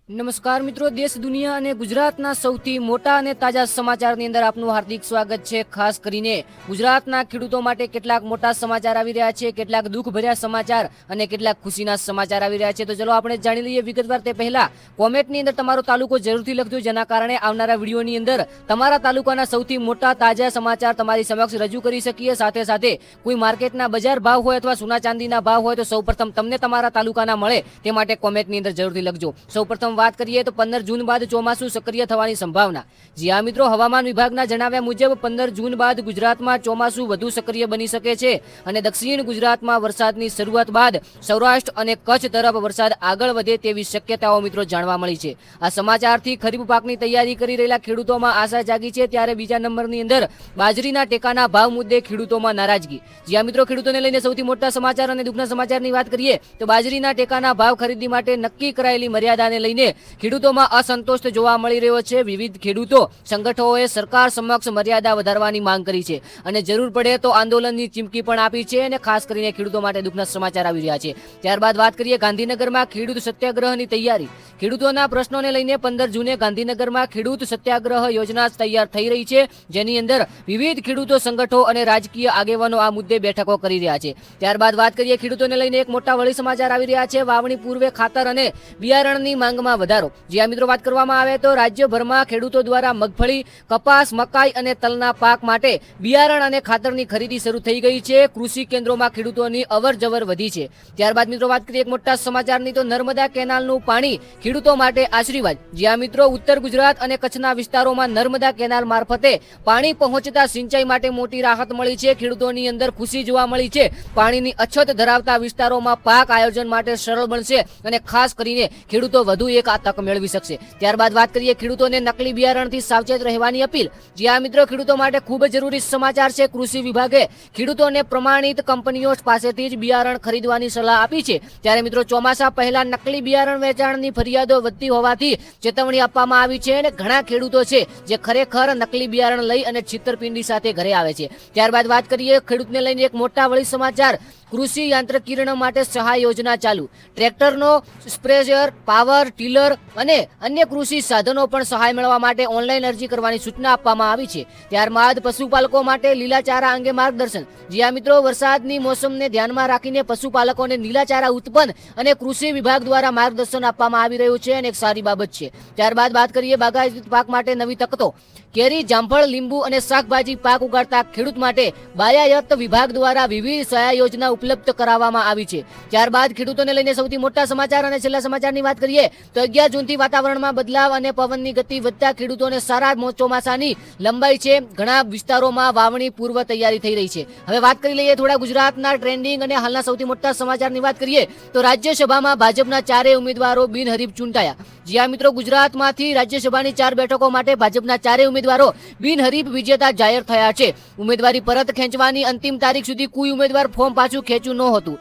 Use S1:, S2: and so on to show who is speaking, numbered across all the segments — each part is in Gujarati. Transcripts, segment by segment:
S1: નમસ્કાર મિત્રો, દેશ દુનિયા અને ગુજરાતના સૌથી મોટા અને તાજા સમાચારની અંદર આપનું હાર્દિક સ્વાગત છે। ખાસ કરીને ગુજરાતના ખેડૂતો માટે કેટલાક મોટા સમાચાર આવી રહ્યા છે, કેટલાક દુઃખભર્યા સમાચાર અને કેટલાક ખુશીના સમાચાર આવી રહ્યા છે। તો ચલો આપણે જાણી લઈએ વિગતવાર। તે પહેલા કોમેન્ટની અંદર તમારો તાલુકો જરૂરથી લખજો, જેના કારણે આવનારા વિડીયોની અંદર તમારા તાલુકાના સૌથી મોટા તાજા સમાચાર તમારી સમક્ષ રજૂ કરી શકીએ। સાથે સાથે કોઈ માર્કેટના બજાર ભાવ હોય અથવા સોના ચાંદીના ભાવ હોય તો સૌપ્રથમ તમને તમારા તાલુકાના મળે તે માટે કોમેન્ટની અંદર જરૂરથી લખજો। સૌપ્રથમ વાત કરીએ તો 15 જૂન બાદ ચોમાસું સક્રિય થવાની સંભાવના। જી હા મિત્રો, હવામાન વિભાગના જણાવ્યા મુજબ 15 જૂન બાદ ગુજરાતમાં ચોમાસું વધુ સક્રિય બની શકે છે અને દક્ષિણ ગુજરાતમાં વરસાદની શરૂઆત બાદ સૌરાષ્ટ્ર અને કચ્છ તરફ વરસાદ આગળ વધે તેવી શક્યતાઓ મિત્રો જાણવા મળી છે। આ સમાચારથી ખરીફ પાકની તૈયારી કરી રહેલા ખેડૂતોમાં આશા જાગી છે। ત્યારે બીજા નંબરની અંદર બાજરીના ટેકાના ભાવ મુદ્દે ખેડૂતોમાં નારાજગી। જી હા મિત્રો, ખેડૂતોને લઈને સૌથી મોટા સમાચાર અને દુઃખના સમાચારની વાત કરીએ તો બાજરીના ટેકાના ભાવ ખરીદી માટે નક્કી કરાયેલી મર્યાદાને લઈને ખેડૂતોમાં અસંતોષ જોવા મળી રહ્યો છે। વિવિધ ખેડૂતો સંગઠનોએ સરકાર સમક્ષ મર્યાદા વધારવાની માંગ કરી છે અને જરૂર પડે તો આંદોલનની ચીમકી પણ આપી છે અને ખાસ કરીને ખેડૂતો માટે દુઃખના સમાચાર આવી રહ્યા છે। ત્યારબાદ વાત કરીએ ગાંધીનગરમાં ખેડૂત સત્યાગ્રહની તૈયારી। ખેડૂતોના પ્રશ્નોને લઈને 15 જૂને ગાંધીનગરમાં ખેડૂત સત્યાગ્રહ યોજના તૈયાર થઈ રહી છે, જેની અંદર વિવિધ ખેડૂતો સંગઠનો અને રાજકીય આગેવાનો આ મુદ્દે બેઠકો કરી રહ્યા છે। ત્યારબાદ વાત કરીએ ખેડૂતોને લઈને એક મોટા વળી સમાચાર આવી રહ્યા છે। વાવણી પૂર્વે ખાતર અને બિયારણની માંગમાં વધારો। જી આ મિત્રો, વાત કરવામાં આવે તો રાજ્યભરમાં ખેડૂતો દ્વારા મગફળી, કપાસ, મકાઈ અને તલના પાક માટે બિયારણ અને ખાતરની ખરીદી શરૂ થઈ ગઈ છે। કૃષિ કેન્દ્રોમાં ખેડૂતોની અવરજવર વધી છે। ત્યારબાદ મિત્રો વાત કરીએ એક મોટા સમાચારની તો નર્મદા કેનાલનું પાણી ખેડૂતો માટે આશીર્વાદ। જી આ મિત્રો, ઉત્તર ગુજરાત અને કચ્છના વિસ્તારોમાં નર્મદા કેનાલ મારફતે પાણી પહોંચતા સિંચાઈ માટે મોટી રાહત મળી છે। ખેડૂતોની અંદર ખુશી જોવા મળી છે। પાણીની અછત ધરાવતા વિસ્તારોમાં પાક આયોજન માટે સરળ બનશે અને ખાસ કરીને ખેડૂતો વધુ એક આ તક મેળવી શકશે। ત્યારબાદ વાત કરીએ ખેડૂતોને નકલી બિયારણથી સાવચેત રહેવાની અપીલ। જી આ મિત્રો, ખેડૂતો માટે ખૂબ જરૂરી સમાચાર છે। કૃષિ વિભાગે ખેડૂતોને પ્રમાણિત કંપનીઓ પાસેથી જ બિયારણ ખરીદવાની સલાહ આપી છે। ત્યારે મિત્રો, ચોમાસા પહેલા નકલી બિયારણ વેચાણની ફરિયાદો વધતી હોવાથી ચેતવણી આપવામાં આવી છે અને ઘણા ખેડૂતો છે જે ખરેખર નકલી બિયારણ લઈ અને છિતરપિંડી સાથે ઘરે આવે છે। ત્યારબાદ વાત કરીએ ખેડૂતને લઈને એક મોટા વળી સમાચાર। કૃષિ યાંત્રિકીકરણ માટે સહાય યોજના ચાલુ। ટ્રેક્ટરનો, સ્પ્રેયર, પાવર ટીલર અને અન્ય કૃષિ સાધનો પણ સહાય મેળવવા માટે ઓનલાઈન અરજી કરવાની સૂચના આપવામાં આવી છે। ત્યારબાદ પશુપાલકો માટે લીલાચારા અંગે માર્ગદર્શન। જી આ મિત્રો, વરસાદની મોસમને ધ્યાનમાં રાખીને પશુપાલકોને લીલાચારા ઉત્પન્ન અને કૃષિ વિભાગ દ્વારા માર્ગદર્શન આપવામાં આવી રહ્યું છે અને એક સારી બાબત છે। ત્યારબાદ વાત કરીએ બાગાયતી પાક માટે નવી તકતો। કેરી, જામફળ, લીંબુ અને શાકભાજી પાક ઉગાડતા ખેડૂત માટે બાયાયત વિભાગ દ્વારા વિવિધ સહાય યોજના ઉપલબ્ધ કરાવવામાં આવી છે। ત્યારબાદ ખેડૂતોને લઈને સૌથી મોટા સમાચાર અને છેલ્લા સમાચારની વાત કરીએ તો 11 જૂનથી વાતાવરણમાં બદલાવ અને પવનની ગતિ વધતા ખેડૂતોને સારા ચોમાસાની લંબાઈ છે। ઘણા વિસ્તારોમાં વાવણી પૂર્વ તૈયારી થઈ રહી છે। હવે વાત કરી લઈએ થોડા ગુજરાતના ટ્રેન્ડિંગ અને હાલના સૌથી મોટા સમાચારની વાત કરીએ તો રાજ્યસભામાં ભાજપના 4 ઉમેદવારો બિનહરીફ ચૂંટાયા। જી આ મિત્રો, ગુજરાતમાંથી રાજ્યસભાની 4 બેઠકો માટે ભાજપના 4 ઉમેદવારો બિનહરીફ વિજેતા જાહેર થયા છે। ઉમેદવારી પરત ખેંચવાની અંતિમ તારીખ સુધી કોઈ ઉમેદવાર ફોર્મ પાછું ખેંચ્યું ન હતું।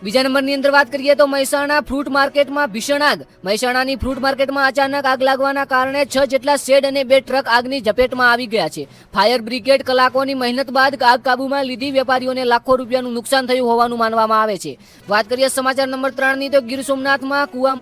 S1: બીજા નંબરની અંદર વાત કરીએ તો મહેસાણા ફ્રૂટ માર્કેટમાં ભીષણ આગ। મહેસાણાની ફ્રૂટ માર્કેટમાં અચાનક આગ લાગવાના કારણે 6 જેટલા શેડ અને 2 ટ્રક આગની ઝપેટમાં આવી ગયા છે। ફાયર બ્રિગેડ કલાકોની મહેનત બાદ આગ કાબૂમાં લીધી। વેપારીઓને લાખો રૂપિયાનું નુકસાન થયું હોવાનું માનવામાં આવે છે। વાત કરીએ સમાચાર નંબર 3ની તો ગીર સોમનાથમાં કુવા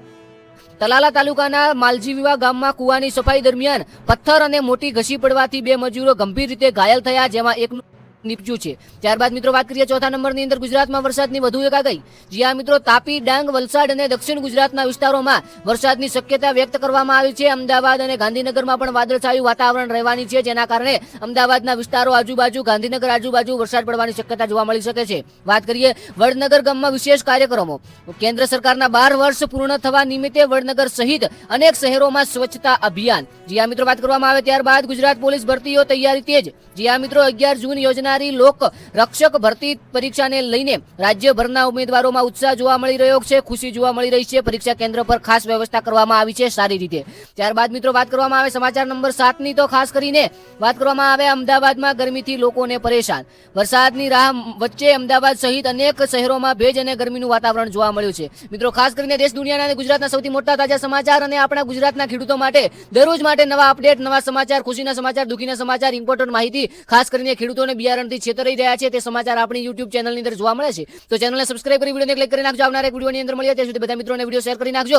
S1: તલાલા તાલુકાના માલજીવીવા ગામમાં કુવાની સફાઈ દરમિયાન પથ્થર અને મોટી ઘસી પડવાથી 2 મજૂરો ગંભીર રીતે ઘાયલ થયા, જેમાં એકનું નીપજ્યું છે। ત્યારબાદ મિત્રો વાત કરીએ ચોથા નંબરની અંદર ગુજરાતમાં વરસાદની વધુ એક આગાહી। જી આ મિત્રો, તાપી, ડાંગ, વલસાડ અને દક્ષિણ ગુજરાતના વિસ્તારોમાં વરસાદની શક્યતા વ્યક્ત કરવામાં આવી છે। અમદાવાદ અને ગાંધીનગરમાં પણ વાદળછાયું વાતાવરણ રહેવાની છે, જેના કારણે અમદાવાદના વિસ્તારો આજુબાજુ, ગાંધીનગર આજુબાજુ વરસાદ પડવાની શક્યતા જોવા મળી શકે છે। વાત કરીએ વડનગર ગામમાં વિશેષ કાર્યક્રમો। કેન્દ્ર સરકારના 12 વર્ષ પૂર્ણ થવા નિમિત્તે વડનગર સહિત અનેક શહેરોમાં સ્વચ્છતા અભિયાન। જી આ મિત્રો, વાત કરવામાં આવે ત્યારબાદ ગુજરાત પોલીસ ભરતીઓ તૈયારી તેજ। જી આ મિત્રો, 11 જૂન યોજનારી લોક રક્ષક ભરતી પરીક્ષાને લઈને રાજ્યભરના ઉમેદવારોમાં ઉત્સાહ જોવા મળી રહ્યો છે। ખુશી જોવા મળી રહી છે। પરીક્ષા કેન્દ્ર પર ખાસ વ્યવસ્થા કરવામાં આવી છે સારી રીતે। ત્યારબાદ મિત્રો વાત કરવામાં આવે સમાચાર નંબર 7ની તો ખાસ કરીને વાત કરવામાં આવે અમદાવાદમાં ગરમીથી લોકોને પરેશાન। વરસાદની રાહ વચ્ચે અમદાવાદ સહિત અનેક શહેરોમાં ભેજ અને ગરમીનું વાતાવરણ જોવા મળ્યું છે। મિત્રો, ખાસ કરીને દેશ દુનિયાના અને ગુજરાતના સૌથી મોટા તાજા સમાચાર અને આપણા ગુજરાતના ખેડૂતો માટે દરરોજ માટે નવા અપડેટ, નવા સમાચાર, ખુશીના સમાચાર, દુઃખીના સમાચાર, ઇમ્પોર્ટન્ટ માહિતી, ખાસ કરીને ખેડૂતોને બિયારણથી છેતરાઈ રહ્યા છે તે સમાચાર આપણી YouTube ચેનલની અંદર જોવા મળે છે। તો ચેનલને સબસ્ક્રાઇબ કરી વિડીયોને ક્લિક કરી નાખજો। આવનારા એક વિડીયોની અંદર મળીએ ત્યાં સુધી બધા મિત્રોને વિડીયો શેર કરી નાખજો।